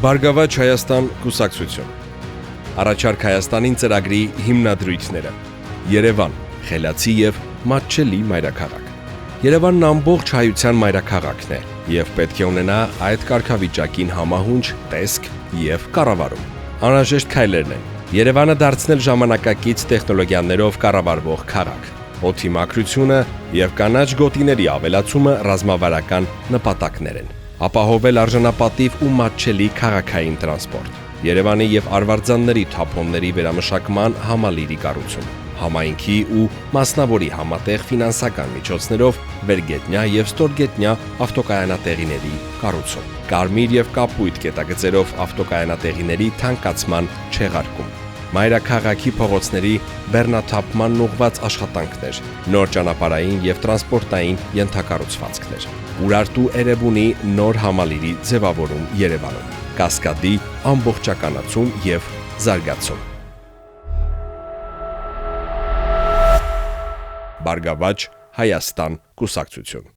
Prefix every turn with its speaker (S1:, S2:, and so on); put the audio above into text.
S1: Բարգավաճ Հայաստան կուսակցություն, Առաջարկ Հայաստանին ծրագրի հիմնադրույթները, Երևան, խելացի և մատչելի մայրաքաղաք։ Երևանն ամբողջ հայության մայրաքաղաքն է և պետք է ունենա այդ կարգավիճակին համահունչ տեսք և կառավարում։ Անհրաժեշտ քայլերն են. Երևանը դարձնել ժամանակակից տեխնոլոգիաներով կառավարվող քաղաք, օդի մաքրությունը և կանաչ գոտիների ավելացումը ռազմավարական նպատակներ են։ Ապահովել արժանապատիվ ու մատչելի քաղաքային տրանսպորտ, Երևանի և Արվարձանների թափոնների վերամշակման համալիրի կառուցում, համայնքի ու մասնավորի համատեղ ֆինանսական միջոցներով վերգետնյա և ստորգետնյա ավտոկայանատեղիների կառուցում, կարմիր և կապույտ կետագծերով ավտոկայանատեղիների թանկացման չեղարկում, մայրաքաղաքի փողոցների բեռնաթափմանն ուղղված աշխատանքներ, նոր ճանապարհային և տրանսպորտային ենթակառուցվածքներ, Ուրարտու Էրեբունի նոր համալիրի ձևավորում Երևանում, Կասկադի ամբողջականացում և զարգացում։ Բարգավաճ Հայաստան կուսակցություն։